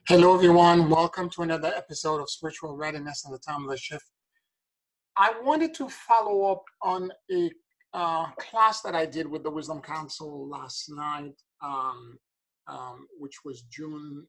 Hello, everyone. Welcome to another episode of Spiritual Readiness and the Time of the Shift. I wanted to follow up on a class that I did with the Wisdom Council last night, which was June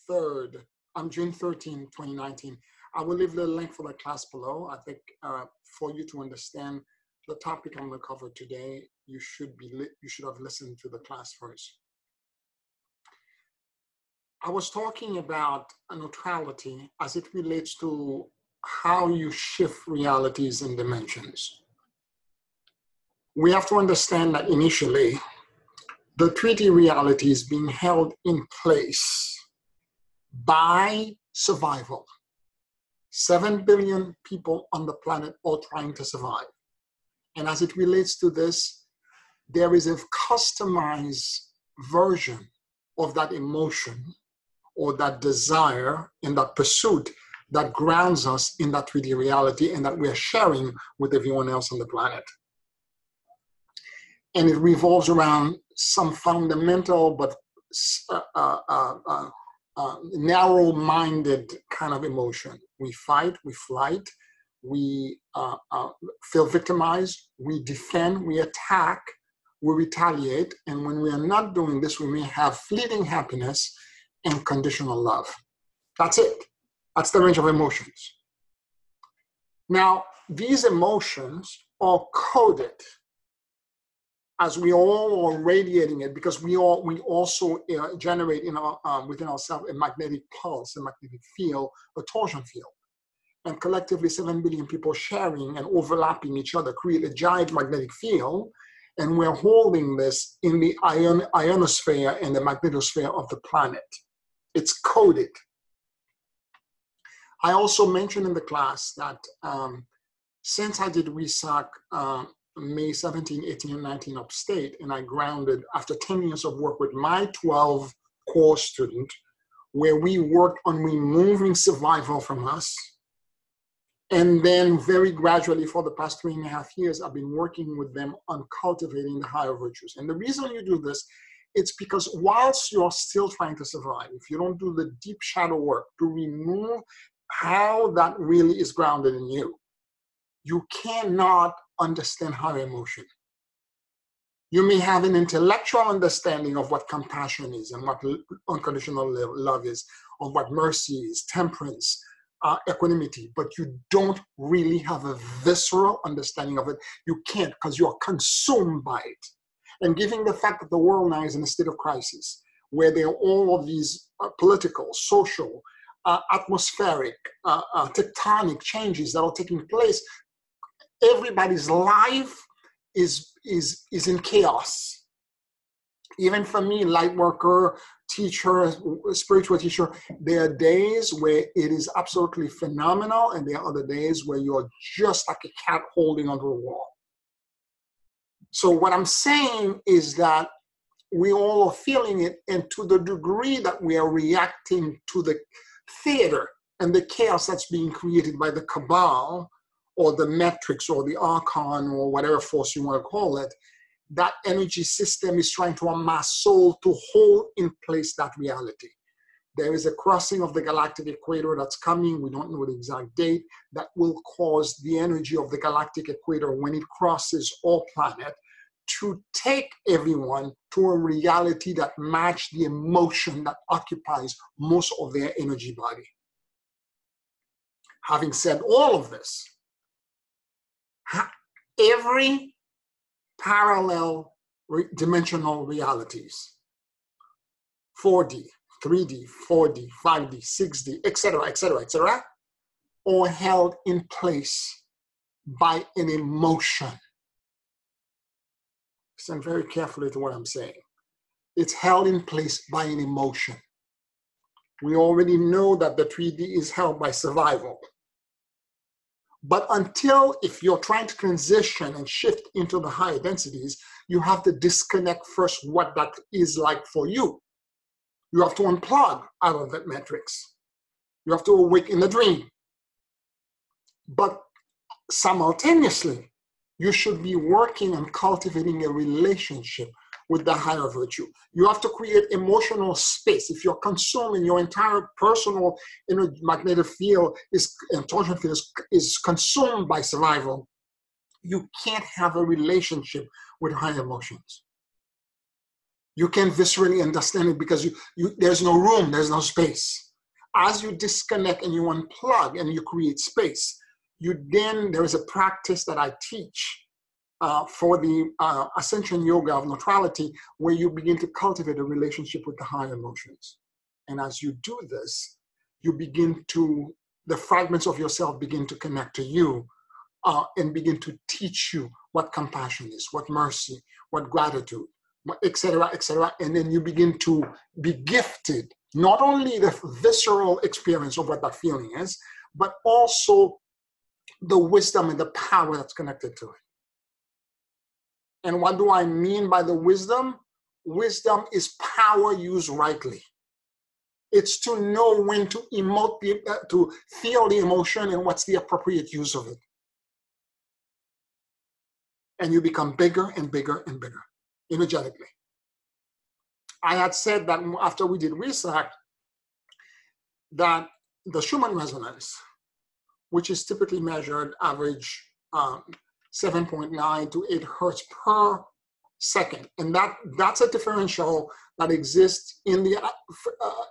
13, 2019. I will leave the link for the class below. I think for you to understand the topic I'm going to cover today, you should have listened to the class first. I was talking about neutrality as it relates to how you shift realities and dimensions. We have to understand that initially, the 3D reality is being held in place by survival. 7 billion people on the planet are trying to survive. And as it relates to this, there is a customized version of that emotion or that desire and that pursuit that grounds us in that 3D reality and that we are sharing with everyone else on the planet. And it revolves around some fundamental but narrow-minded kind of emotion. We fight, we flight, we feel victimized, we defend, we attack, we retaliate, and when we are not doing this, we may have fleeting happiness and conditional love. That's it. That's the range of emotions. Now, these emotions are coded as we all are radiating it because we also generate in our within ourselves a magnetic pulse, a magnetic field, a torsion field. And collectively, 7 billion people sharing and overlapping each other create a giant magnetic field. And we're holding this in the ionosphere and the magnetosphere of the planet. It's coded. I also mentioned in the class that since I did WESAC May 17, 18, and 19 upstate, and I grounded after 10 years of work with my 12 core students, where we worked on removing survival from us. And then very gradually for the past 3.5 years, I've been working with them on cultivating the higher virtues. And the reason you do this, it's because whilst you're still trying to survive, if you don't do the deep shadow work to remove how that really is grounded in you, you cannot understand higher emotion. You may have an intellectual understanding of what compassion is and what unconditional love is, of what mercy is, temperance, equanimity, but you don't really have a visceral understanding of it. You can't because you're consumed by it. And given the fact that the world now is in a state of crisis, where there are all of these political, social, atmospheric, tectonic changes that are taking place, everybody's life is in chaos. Even for me, light worker, teacher, spiritual teacher, there are days where it is absolutely phenomenal, and there are other days where you're just like a cat holding onto a wall. So what I'm saying is that we all are feeling it, and to the degree that we are reacting to the theater and the chaos that's being created by the cabal or the metrics or the archon or whatever force you want to call it, that energy system is trying to amass soul to hold in place that reality. There is a crossing of the galactic equator that's coming. We don't know the exact date that will cause the energy of the galactic equator when it crosses our planet to take everyone to a reality that matches the emotion that occupies most of their energy body. Having said all of this, every parallel dimensional realities, 4D, 3D, 4D, 5D, 6D, etc., are held in place by an emotion. Listen very carefully to what I'm saying. It's held in place by an emotion. We already know that the 3D is held by survival. But if you're trying to transition and shift into the higher densities, you have to disconnect first what that is like for you. You have to unplug out of that matrix. You have to awaken the dream. But simultaneously, you should be working on cultivating a relationship with the higher virtue. You have to create emotional space. If you're consuming your entire personal magnetic field and torsion field is consumed by survival, you can't have a relationship with higher emotions. You can't viscerally understand it because there's no room, there's no space. As you disconnect and you unplug and you create space, there is a practice that I teach for the Ascension Yoga of neutrality, where you begin to cultivate a relationship with the higher emotions. And as you do this, the fragments of yourself begin to connect to you and begin to teach you what compassion is, what mercy, what gratitude, etc., etc. And then you begin to be gifted, not only the visceral experience of what that feeling is, but also the wisdom and the power that's connected to it. And what do I mean by the wisdom? Wisdom is power used rightly. It's to know when to emote, to feel the emotion and what's the appropriate use of it. And you become bigger and bigger and bigger, energetically. I had said that after we did research, that the Schumann Resonance, which is typically measured average 7.9 to 8 hertz per second. And that's a differential that exists in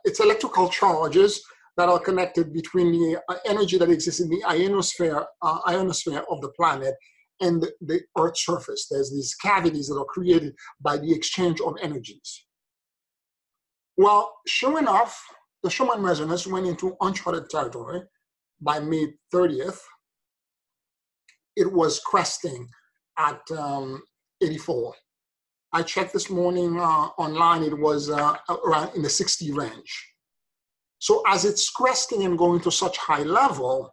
it's electrical charges that are connected between the energy that exists in the ionosphere of the planet and the Earth's surface. There's these cavities that are created by the exchange of energies. Well, sure enough, the Schumann Resonance went into uncharted territory by May 30th. It was cresting at 84. I checked this morning online, it was around in the 60 range. So as it's cresting and going to such high level,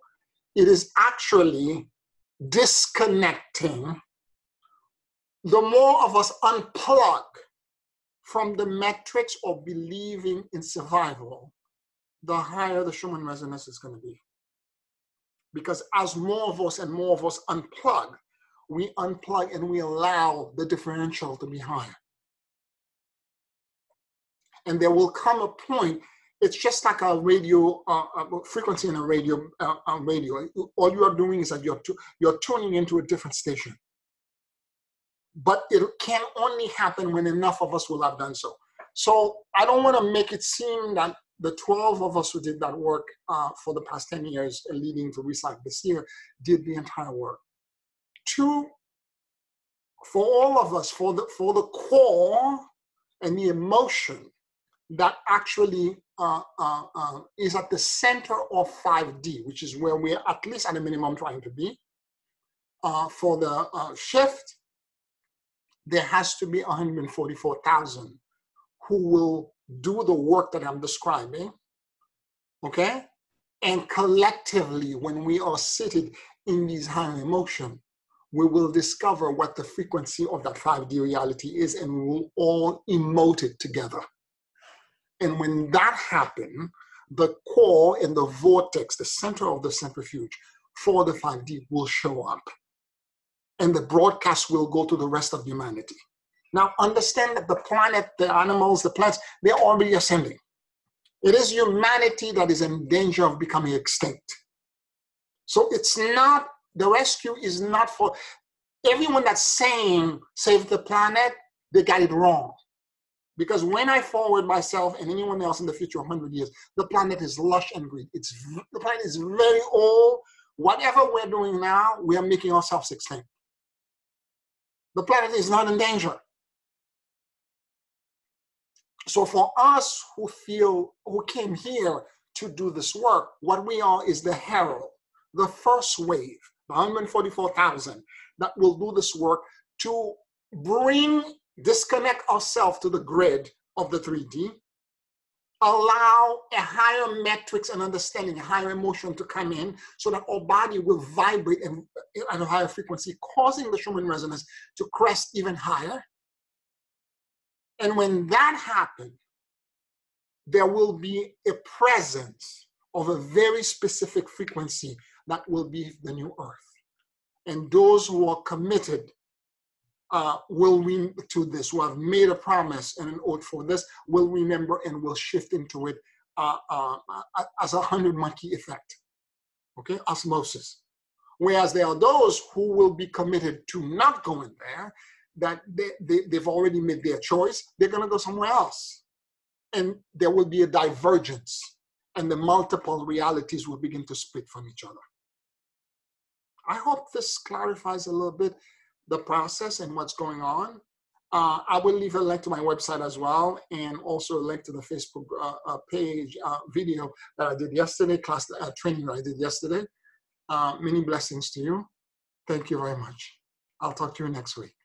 it is actually disconnecting. The more of us unplug from the metrics of believing in survival, the higher the Schumann Resonance is going to be. Because as more of us unplug, we unplug and we allow the differential to be higher. And there will come a point, it's just like a radio, frequency in a radio. All you are doing is that you're tuning into a different station. But it can only happen when enough of us will have done so. So I don't want to make it seem that the 12 of us who did that work for the past 10 years leading to Recycle this year did the entire work. Two, for all of us, for the core and the emotion that actually is at the center of 5D, which is where we're at least at a minimum trying to be. For the shift, there has to be 144,000 who will do the work that I'm describing, okay? And collectively, when we are seated in these higher emotions, we will discover what the frequency of that 5D reality is, and we will all emote it together. And when that happens, the core and the vortex, the center of the centrifuge for the 5D will show up. And the broadcast will go to the rest of humanity. Now, understand that the planet, the animals, the plants, they're already ascending. It is humanity that is in danger of becoming extinct. So it's not, the rescue is not for everyone that's saying save the planet, they got it wrong. Because when I forward myself and anyone else in the future 100 years, the planet is lush and green. The planet is very old. Whatever we're doing now, we are making ourselves extinct. The planet is not in danger. So for us who came here to do this work, what we are is the herald, the first wave, the 144,000 that will do this work to disconnect ourselves to the grid of the 3D, allow a higher metrics and understanding, a higher emotion to come in so that our body will vibrate at a higher frequency, causing the Schumann resonance to crest even higher. And when that happens, there will be a presence of a very specific frequency that will be the new earth. And those who are committed will we to this, who have made a promise and an oath for this, will remember and will shift into it as a 100-monkey effect, okay, osmosis. Whereas there are those who will be committed to not going there, that they've already made their choice, they're gonna go somewhere else. And there will be a divergence, and the multiple realities will begin to split from each other. I hope this clarifies a little bit the process and what's going on. I will leave a link to my website as well, and also a link to the Facebook page video that I did yesterday, class training that I did yesterday. Many blessings to you. Thank you very much. I'll talk to you next week.